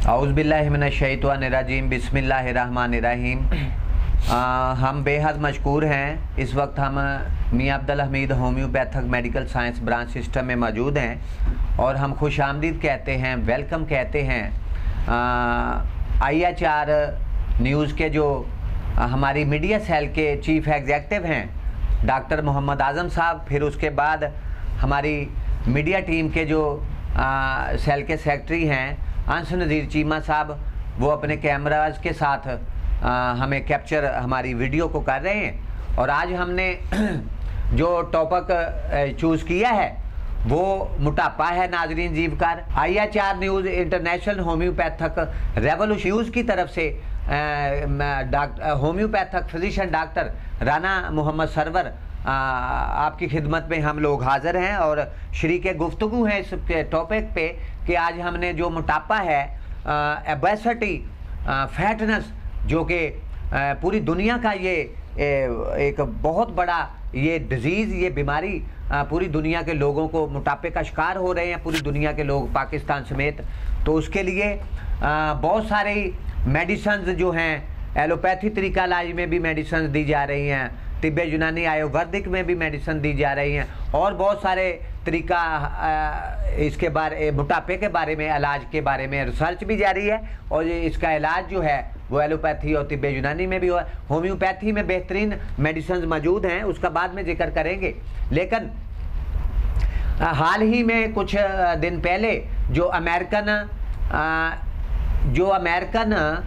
औज़ुबिल्लाहिमिनश्शैतानिर्रजीम बिस्मिल्लाहिर्रहमानिर्रहीम। हम बेहद मशकूर हैं। इस वक्त हम Mian Abdul Hamid homeopathic medical science branch system में मौजूद हैं और हम खुश आमदीद कहते हैं, वेलकम कहते हैं। IHR न्यूज़ के जो हमारी मीडिया सेल के चीफ एग्जेक्टिव हैं डॉक्टर मोहम्मद आज़म साहब, फिर उसके बाद हमारी मीडिया टीम के जो सेल के सेक्रेटरी हैं अंस नज़ीर चीमा साहब, वो अपने कैमराज के साथ हमें कैप्चर हमारी वीडियो को कर रहे हैं। और आज हमने जो टॉपिक चूज़ किया है वो मोटापा है। नाजरीन जीवकार, IHR news international homeopathic revolution news की तरफ से homeopathic physician doctor Rana Mohammad Sarwar आपकी खिदमत में हम लोग हाज़िर हैं और शरीके गुफ्तगू हैं इस टॉपिक पे कि आज हमने जो मोटापा है, ओबेसिटी, फैटनेस, जो कि पूरी दुनिया का ये एक बहुत बड़ा ये डिज़ीज़, ये बीमारी पूरी दुनिया के लोगों को मोटापे का शिकार हो रहे हैं, पूरी दुनिया के लोग, पाकिस्तान समेत। तो उसके लिए बहुत सारी मेडिसिन जो हैं, एलोपैथी तरीका इलाज में भी मेडिसिन दी जा रही हैं, तिब्ब यूनानी आयुर्वेदिक में भी मेडिसिन दी जा रही हैं और बहुत सारे तरीका इसके बारे मोटापे के बारे में, इलाज के बारे में रिसर्च भी जारी है और इसका इलाज जो है वो एलोपैथी और तिब्ब यूनानी में भी हुआ। होम्योपैथी में बेहतरीन मेडिसिन मौजूद हैं, उसका बाद में जिक्र करेंगे। लेकिन हाल ही में कुछ दिन पहले जो अमेरिकन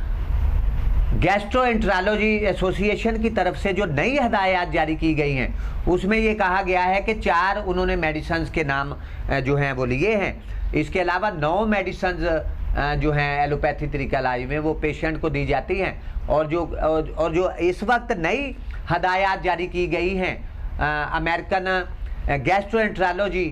गैस्ट्रोएंटरोलॉजी एसोसिएशन की तरफ से जो नई हदायत जारी की गई हैं, उसमें ये कहा गया है कि 4 उन्होंने मेडिसिन के नाम जो हैं वो लिए हैं। इसके अलावा 9 मेडिसिन जो हैं एलोपैथी तरीका इलाज में वो पेशेंट को दी जाती हैं। और जो इस वक्त नई हदायत जारी की गई हैं अमेरिकन गैस्ट्रोएंटरोलॉजी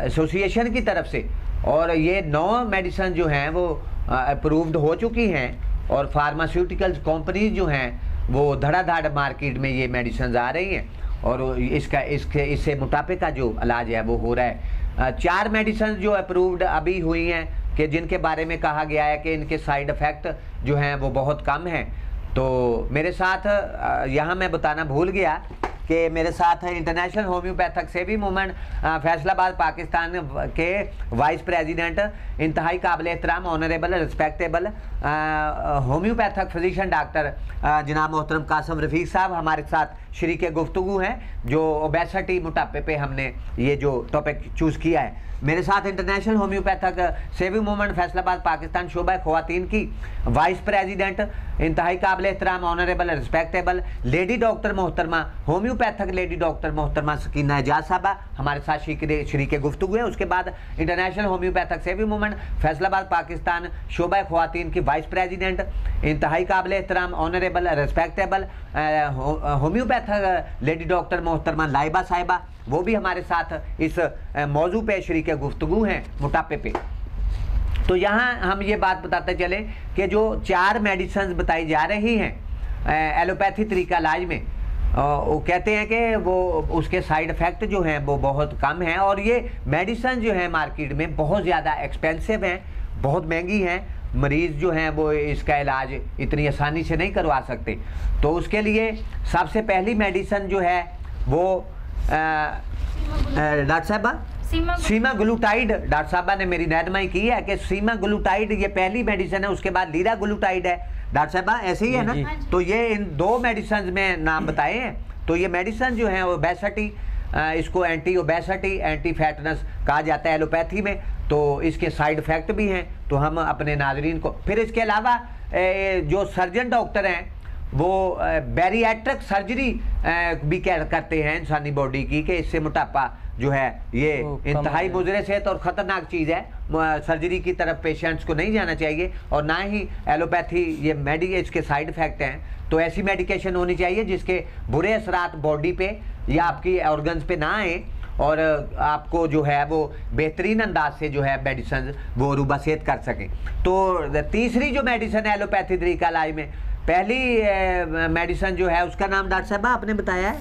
एसोसिएशन की तरफ से, और ये 9 मेडिसिन जो हैं वो अप्रूव्ड हो चुकी हैं और फार्मास्यूटिकल्स कंपनीज जो हैं वो धड़ाधड़ मार्केट में ये मेडिसिन आ रही हैं और इससे मोटापे का जो इलाज है वो हो रहा है। 4 मेडिसिन जो अप्रूव्ड अभी हुई हैं कि जिनके बारे में कहा गया है कि इनके साइड इफ़ेक्ट जो हैं वो बहुत कम हैं। तो मेरे साथ यहाँ मैं बताना भूल गया कि मेरे साथ इंटरनेशनल होम्योपैथिक सेवी मूवमेंट फैसलाबाद पाकिस्तान के वाइस प्रेसिडेंट, इंतहाई काबिल एहतराम, honourable, respectable homeopathic physician doctor जनाब मोहतरम कासिम रफ़ीक साहब हमारे साथ शरीके गुफ्तगू हैं, जो ओबेसिटी, मोटापे पे हमने ये जो टॉपिक चूज़ किया है। मेरे साथ इंटरनेशनल होम्योपैथिक सेवी मूवमेंट फैसलाबाद पाकिस्तान शोबा ख़वातीन की वाइस प्रेसिडेंट, इंतहाई काबिल एहतराम, ऑनरेबल, रिस्पेक्टेबल लेडी डॉक्टर मोहतरमा, होम्योपैथिक लेडी डॉक्टर मोहतरमा सकीना एजाज साहबा हमारे साथ शरीके गुफ्तगू है। उसके बाद इंटरनेशनल होम्योपैथिक सेवी मूवमेंट फैसलाबाद पाकिस्तान शोबा ख़वातीन की वाइस प्रेसिडेंट, इंतहाई काबिल एहतराम, honourable, respectable homeopathic lady doctor मोहतरमा लाइबा साहिबा, वो भी हमारे साथ इस मौजू पे शरीके गुफ्तगू हैं मोटापे पे। तो यहाँ हम ये बात बताते चले कि जो 4 मेडिसिन बताई जा रही हैं एलोपैथी तरीका इलाज में, वो कहते हैं कि वो उसके साइड इफ़ेक्ट जो हैं वो बहुत कम हैं और ये मेडिसिन जो है मार्केट में बहुत ज़्यादा एक्सपेंसिव हैं, बहुत महंगी हैं। मरीज़ जो हैं वो इसका इलाज इतनी आसानी से नहीं करवा सकते। तो उसके लिए सबसे पहली मेडिसिन जो है वो डॉक्टर साहबा सीमाग्लूटाइड, डॉक्टर साहबा ने मेरी रहनुमाई की है कि सीमाग्लूटाइड ये पहली मेडिसिन है, उसके बाद लीराग्लूटाइड है। डॉक्टर साहबा ऐसे ही है ना? तो ये इन 2 मेडिसिन में नाम बताए हैं। तो ये मेडिसिन जो है ओबेसिटी, इसको एंटी ओबेसिटी, एंटी फैटनेस कहा जाता है एलोपैथी में। तो इसके साइड इफ़ेक्ट भी हैं, तो हम अपने नाजरीन को फिर इसके अलावा जो सर्जन डॉक्टर हैं वो बैरिएट्रिक सर्जरी भी करते हैं इंसानी बॉडी की, कि इससे मोटापा जो है ये इंतहाई मुज़र सेहत और ख़तरनाक चीज़ है। सर्जरी की तरफ पेशेंट्स को नहीं जाना चाहिए और ना ही एलोपैथी ये इसके साइड इफ़ेक्ट हैं। तो ऐसी मेडिकेशन होनी चाहिए जिसके बुरे असरात बॉडी पे या आपकी ऑर्गन्स पे ना आए और आपको जो है वो बेहतरीन अंदाज से जो है मेडिसिन वो रूबासेत कर सकें। तो तीसरी जो मेडिसिन है एलोपैथी तरीका इलाज में, पहली मेडिसिन जो है उसका नाम डॉक्टर साहब आपने बताया है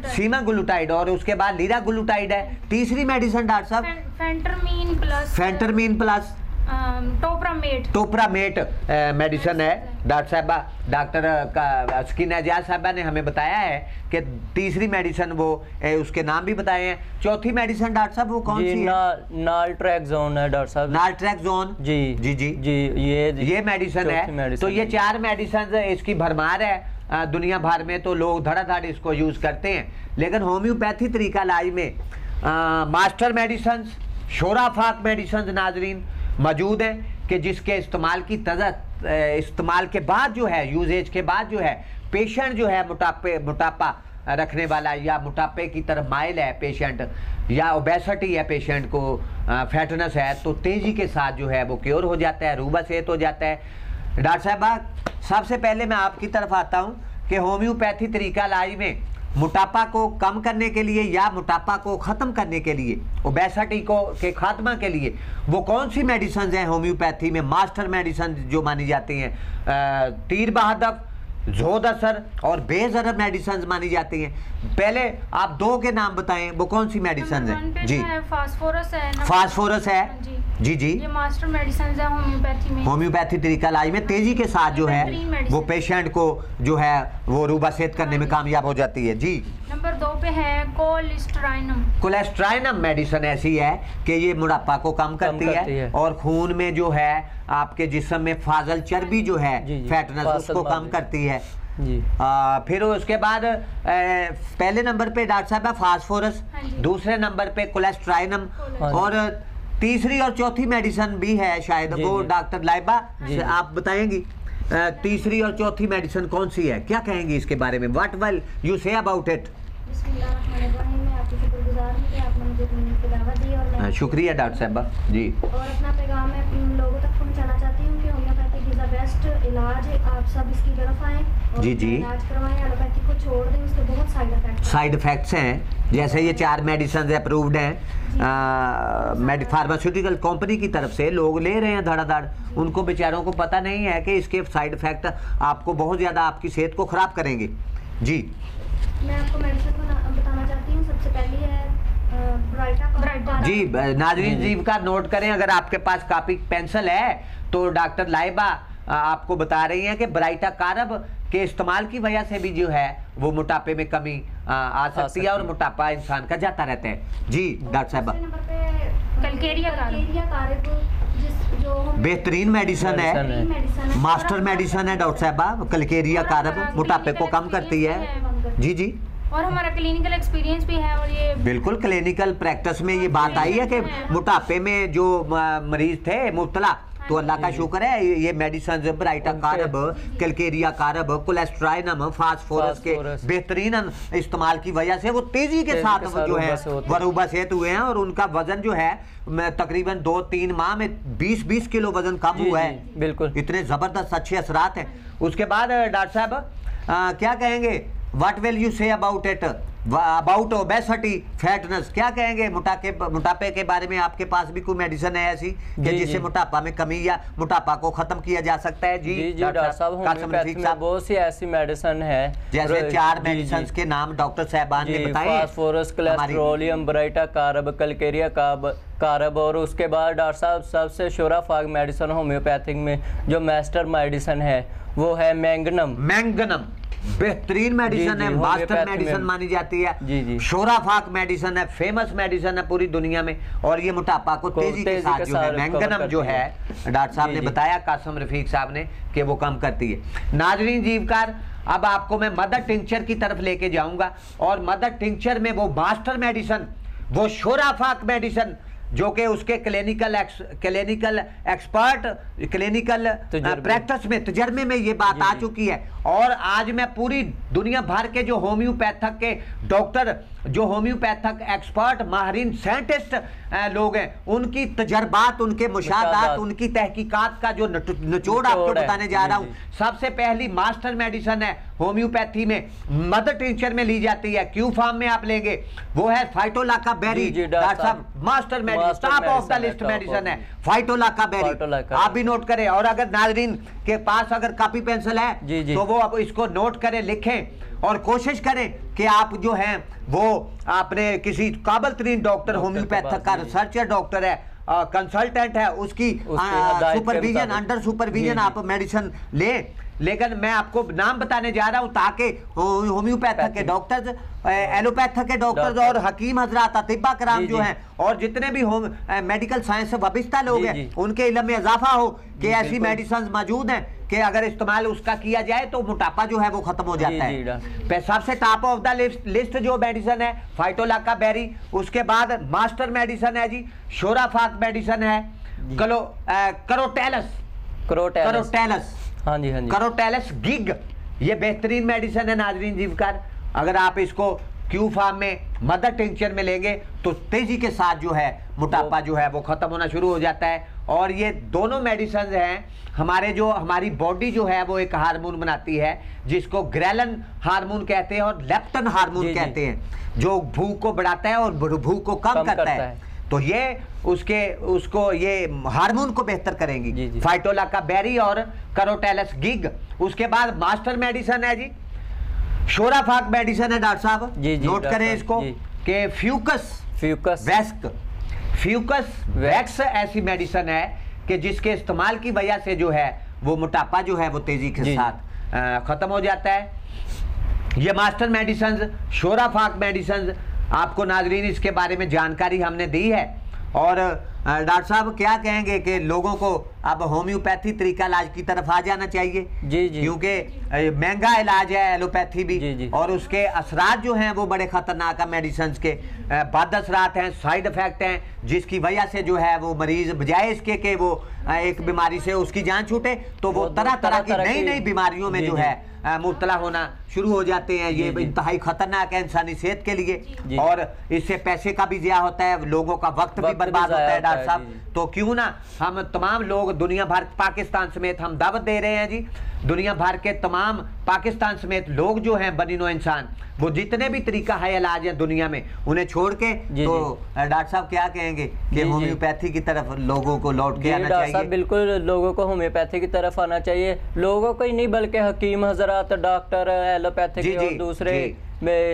सीमाग्लूटाइड, और उसके बाद लीराग्लूटाइड है। तीसरी मेडिसिन डॉक्टर साहब फेंटरमीन प्लस टोपरामेट मेडिसिन है। डॉक्टर साहबा, डॉक्टर अस्किन एजाज साहबा ने हमें बताया है कि तीसरी मेडिसिन वो उसके नाम भी बताए हैं। चौथी मेडिसिन डॉक्टर साहब वो कौन सी है? नालट्रैक्सोन है डॉक्टर साहब। नालट्रैक्सोन जी जी जी जी, ये मेडिसिन है। तो ये 4 मेडिसिन इसकी भरमार है दुनिया भर में, तो लोग धड़ाधड़ इसको यूज करते हैं। लेकिन होम्योपैथी तरीका इलाज में मास्टर मेडिसिन, शोराफाक मेडिसिन नाजरीन मौजूद है कि जिसके इस्तेमाल के बाद जो है, यूजेज के बाद जो है, पेशेंट जो है मोटापा रखने वाला या मोटापे की तरफ माइल है पेशेंट, या ओबेसिटी है पेशेंट को, फैटनेस है, तो तेज़ी के साथ जो है वो क्योर हो जाता है, रूबा सेहत हो जाता है। डॉक्टर साहबा, सबसे पहले मैं आपकी तरफ आता हूँ कि होम्योपैथी तरीका इलाज में मोटापा को कम करने के लिए या मोटापा को ख़त्म करने के लिए, ओबेसिटी को के खात्मा के लिए वो कौन सी मेडिसिन हैं होम्योपैथी में, मास्टर मेडिसिन जो मानी जाती हैं? तीर बहादुर, जोद असर और बेजर मेडिसिन मानी जाती हैं। पहले आप 2 के नाम बताएं, वो कौन सी मेडिसिन है? जी, फास्फोरस है जी जी, ये मास्टर मेडिसिन है होम्योपैथी में। होम्योपैथी तरीका इलाज में तेजी के साथ जो है वो पेशेंट को जो है वो रूबा सेहत करने में कामयाब हो जाती है जी। नंबर 2 पे है कोलेस्ट्राइनम। कोलेस्ट्राइनम मेडिसिन ऐसी है कि ये मोटापा को कम करती है और खून में जो है आपके जिस्म में फाजल चर्बी जो है, फैटनेस, उसको कम करती है जी। फिर उसके बाद पहले नंबर पे डॉक्टर साहब है फास्फोरस, दूसरे नंबर पे कोलेस्ट्राइनम, और तीसरी और चौथी मेडिसिन भी है शायद, वो डॉक्टर लाइबा आप बताएंगी तीसरी और चौथी मेडिसिन कौन सी है, क्या कहेंगी इसके बारे में? What will you say about it? शुक्रिया डॉक्टर साहबा जी। और अपना पैगाम मैं लोगों तक पहुंचाना चाहती हूँ कि होम्योपैथिक इज द बेस्ट इलाज है। आप सब इसकी तरफ आएं और जी जी इलाज करवाएं, एलोपैथी को छोड़ दें, उसके बहुत साइड इफेक्ट्स हैं। जैसे ये 4 मेडिसिन अप्रूव्ड हैं फार्मास्यूटिकल कंपनी की तरफ से, लोग ले रहे हैं धड़ाधड़, उनको बेचारों को पता नहीं है कि इसके साइड इफेक्ट आपको बहुत ज़्यादा आपकी सेहत को ख़राब करेंगे जी। मैं आपको मेडिसिन बताना चाहती हूँ। सबसे पहली है ब्राइटा जी। नाज़रीन जीव का नोट करें, अगर आपके पास कॉपी पेंसिल है तो डॉक्टर लाइबा आपको बता रही हैं कि ब्राइटा कारब के इस्तेमाल की वजह से भी जो है वो मोटापे में कमी आ सकती है और मोटापा इंसान का जाता रहता है जी। डॉक्टर साहब, कलकेरिया कारब बेहतरीन मेडिसिन है, मास्टर मेडिसिन है डॉक्टर साहब। कलकेरिया कारब मोटापे को कम करती है जी जी। और हमारा क्लिनिकल एक्सपीरियंस भी है, और ये बिल्कुल क्लिनिकल प्रैक्टिस में ये बात आई है कि मोटापे में जो मरीज थे मुब्तला, तो अल्लाह का शुक्र है ये मेडिसिन ब्राइटा कारब, कलकेरिया कारब, कोलेस्ट्राइनम, फास्फोरस के बेहतरीन इस्तेमाल की वजह से वो तेजी के साथ जो है वरूबा सेहत हुए हैं और उनका वजन जो है तकरीबन 2-3 माह में 20-20 किलो वजन कम हुआ है। बिल्कुल, इतने जबरदस्त अच्छे असरात हैं। उसके बाद डॉक्टर साहब क्या कहेंगे, what will you say about it, about obesity, fatness, क्या कहेंगे? मोटापे के बारे में आपके पास भी कोई मेडिसिन है ऐसी कि जिससे मोटापा में कमी या मोटापा को खत्म किया जा सकता है? जी जी डॉक्टर साहब, होम्योपैथी में बहुत सी ऐसी मेडिसिन है, जैसे 4 मेडिसिन के नाम डॉक्टर साहबान ने बताए, फास्फोरस, कोलेस्ट्रोलियम, ब्राइटा कारब, कलकेरिया कारब, और उसके बाद डॉक्टर साहब सबसे शोराफाक मेडिसिन होम्योपैथिक में जो मास्टर मेडिसिन है वो है मैंगनम। बेहतरीन मेडिसिन है, मास्टर मेडिसिन मानी जाती है जी जी। शोराफाक मेडिसिन है, फेमस मेडिसिन है पूरी दुनिया में, और ये मोटापा को तेजी के साथ जो है मैंगनम जो है डॉक्टर साहब ने बताया, कासिम रफीक साहब ने, कि वो कम करती है। नाजरीन जीवकार, अब आपको मैं मदर टिंचर की तरफ लेके जाऊंगा, और मदर टिंचर में वो मास्टर मेडिसिन, वो शोराफाक मेडिसिन जो कि उसके क्लिनिकल एक्सपर्ट, क्लिनिकल प्रैक्टिस में, तजर्बे में ये बात आ चुकी है। और आज मैं पूरी दुनिया भर के जो होम्योपैथक के डॉक्टर, जो होम्योपैथक एक्सपर्ट, माहिरीन साइंटिस्ट लोग हैं, उनकी तजर्बात, उनके मुशाहदात, उनकी तहकीकात का जो निचोड़ आपको बताने जा रहा हूँ। सबसे पहली मास्टर मेडिसिन है होम्योपैथी में, मदर टिंचर में ली जाती है, क्यू फार्म में आप लेंगे, वो है फाइटोलाका बेरी। डॉक्टर साहब, master medicine, top of the list medicine है फाइटोलाका बेरी, आप भी नोट करें। और अगर नाजरीन के पास अगर कॉपी पेंसिल है तो वो अब इसको नोट करें, लिखें और कोशिश करें कि आप जो हैं वो आपने किसी काबिल तरीन डॉक्टर, होम्योपैथिक का रिसर्चर डॉक्टर है, कंसल्टेंट है उसकी सुपरविजन, अंडर सुपरविजन आप मेडिसिन लें। लेकिन मैं आपको नाम बताने जा रहा हूं ताकि होम्योपैथिक के डॉक्टर्स, एलोपैथिक के डॉक्टर्स और हकीम हजरात, अतिब्बा कराम जो हैं और जितने भी मेडिकल साइंस से वाबिस्ता लोग हैं उनके इल्म में इजाफा हो कि ऐसी मेडिसिन मौजूद हैं कि अगर इस्तेमाल उसका किया जाए तो मोटापा जो है वो खत्म हो जाता है। सबसे टॉप ऑफ द लिस्ट जो मेडिसिन है फाइटोलाका बेरी, उसके बाद मास्टर मेडिसिन है जी शोराफाक मेडिसिन है, करोटेलस, हाँ जी हाँ जी, करोटेलस गिग, ये बेहतरीन मेडिसिन है नाजरीन जीवकार। अगर आप इसको क्यू फार्म में मदर टिंचर में लेंगे तो तेजी के साथ जो है मोटापा जो है वो खत्म होना शुरू हो जाता है। और ये दोनों मेडिसिन हैं हमारी बॉडी जो है वो एक हार्मोन बनाती है जिसको ग्रेलिन हार्मोन कहते हैं और लेप्टन हार्मोन कहते हैं, जो भूख को बढ़ाता है और भूख को कम करता है। तो ये उसको ये हार्मोन को बेहतर करेंगी फाइटोलाका बेरी और करोटेलस गिग। उसके बाद मास्टर मेडिसिन है जी शोराफाक मेडिसिन है डॉक्टर साहब, नोट करें इसको कि फ्यूकस वैक्स ऐसी मेडिसिन है कि जिसके इस्तेमाल की वजह से जो है वो मोटापा जो है वो तेजी के साथ खत्म हो जाता है। ये मास्टर मेडिसिन शोराफाक मेडिसिन आपको नाजरीन इसके बारे में जानकारी हमने दी है। और डॉक्टर साहब क्या कहेंगे कि लोगों को अब होम्योपैथी तरीका इलाज की तरफ आ जाना चाहिए क्योंकि महंगा इलाज है एलोपैथी भी और उसके असरात जो हैं वो बड़े खतरनाक है, मेडिसिन के बद असरात हैं, साइड इफेक्ट हैं, जिसकी वजह से जो है वो मरीज बजाय इसके कि वो एक बीमारी से उसकी जान छूटे तो वो तरह तरह की नई बीमारियों में जो है मुब्तला होना शुरू हो जाते हैं। ये इंतहाई खतरनाक है इंसानी सेहत के लिए और इससे पैसे का भी ज़िया होता है, लोगों का वक्त भी बर्बाद होता है डॉक्टर साहब। तो क्यों ना हम तमाम लोग दुनिया भर, पाकिस्तान समेत हम दावत दे रहे हैं जी, दुनिया भर के तमाम पाकिस्तान समेत लोग जो हैं बनीनो इंसान वो जितने भी तरीका है इलाज है दुनिया में उन्हें छोड़ के तो डॉक्टर साहब क्या कहेंगे कि होम्योपैथी की तरफ लोगों को लौट के आना चाहिए? बिल्कुल लोगों को होम्योपैथी की तरफ आना चाहिए, लोगों को ही नहीं बल्कि हकीम हजरात, डॉक्टर, एलोपैथिक और दूसरे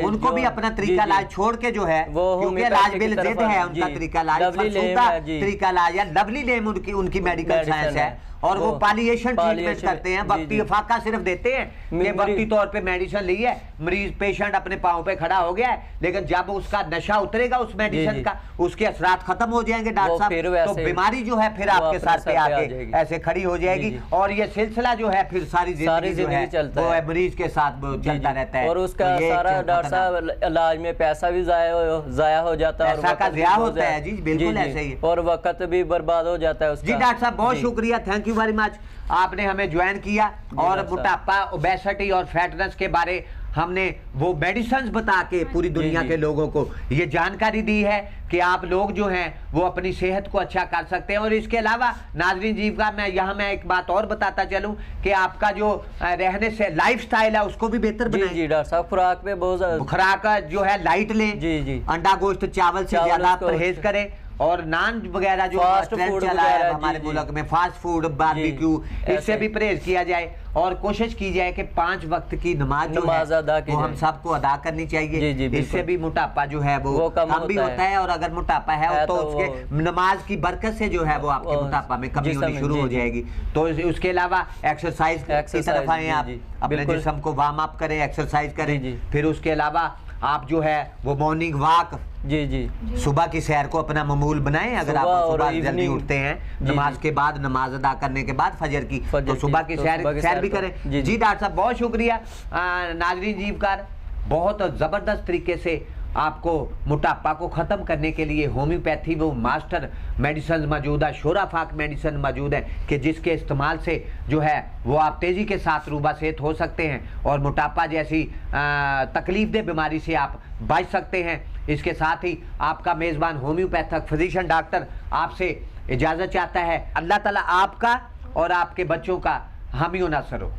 उनको भी अपना तरीका इलाज छोड़ के जो है क्योंकि इलाज बिल जिद है उनका तरीका इलाज है, लवली लेम उनकी मेडिकल साइंस है और वो पालिएशन ट्रीटमेंट करते हैं, वक्ती फाका सिर्फ देते हैं कि वक्ती तौर पे मेडिसिन ली है, मरीज पेशेंट अपने पांव पे खड़ा हो गया है, लेकिन जब उसका नशा उतरेगा उस मेडिसिन का उसके असरात खत्म हो जाएंगे डॉक्टर साहब, तो बीमारी जो है फिर आपके साथ पे आके ऐसे खड़ी हो जाएगी और ये सिलसिला जो है फिर सारी जिंदगी जो है वो मरीज के साथ चलता रहता है। और उसका सारा डॉक्टर साहब इलाज में पैसा भी जाया हो जाता है, पैसा का ज़िया होता है जी, बिल्कुल ऐसे ही, और वक्त भी बर्बाद हो जाता है उसका। जी डॉक्टर साहब बहुत शुक्रिया, थैंक यू वेरी मच, आपने हमें ज्वाइन किया और मोटापा, ओबेसिटी और फैटनेस के बारे हमने वो मेडिसिन बता के पूरी दुनिया के लोगों को ये जानकारी दी है कि आप लोग जो हैं वो अपनी सेहत को अच्छा कर सकते हैं। और इसके अलावा नाजरीन जीवका मैं एक बात और बताता चलूं कि आपका जो रहने से लाइफस्टाइल है उसको भी बेहतर बनाएं। जी डॉक्टर साहब, खुराक पे बहुत खुराक जो है लाइट लें, अंडा गोश्त चावल से ज्यादा परहेज करें और नान वगैरह जो ट्रेंड चला है हमारे मुल्क में, फास्ट फूड, बारबेक्यू, इससे भी परहेज किया जाए और कोशिश की जाए कि 5 वक्त की नमाज जो है वो हम सबको अदा करनी चाहिए। इससे भी मोटापा जो है वो कम भी होता है और अगर मोटापा है तो उसके नमाज की बरकत से जो है वो आपके मोटापा में कमी होनी शुरू हो जाएगी। तो उसके अलावा एक्सरसाइज की तरफ आए, आप अपने जिस्म को वार्म अप करें, एक्सरसाइज करें, फिर उसके अलावा आप जो है वो मॉर्निंग वॉक, सुबह की सैर को अपना मामूल बनाएं। अगर आप सुबह जल्दी उठते हैं नमाज के बाद, नमाज अदा करने के बाद फजर की, तो सुबह की सैर भी करें। जी डॉक्टर साहब बहुत शुक्रिया। नाजरीन जीवकार बहुत ज़बरदस्त तरीके से आपको मोटापा को ख़त्म करने के लिए होम्योपैथी वो मास्टर मेडिसिन मौजूद है, शोराफाक मेडिसिन मौजूद है कि जिसके इस्तेमाल से जो है वो आप तेज़ी के साथ रूबा सेहत हो सकते हैं और मोटापा जैसी तकलीफ दे बीमारी से आप बच सकते हैं। इसके साथ ही आपका मेज़बान होम्योपैथिक फिजिशियन डॉक्टर आपसे इजाज़त चाहता है। अल्लाह ताला आपका और आपके बच्चों का हामी व नासर हो।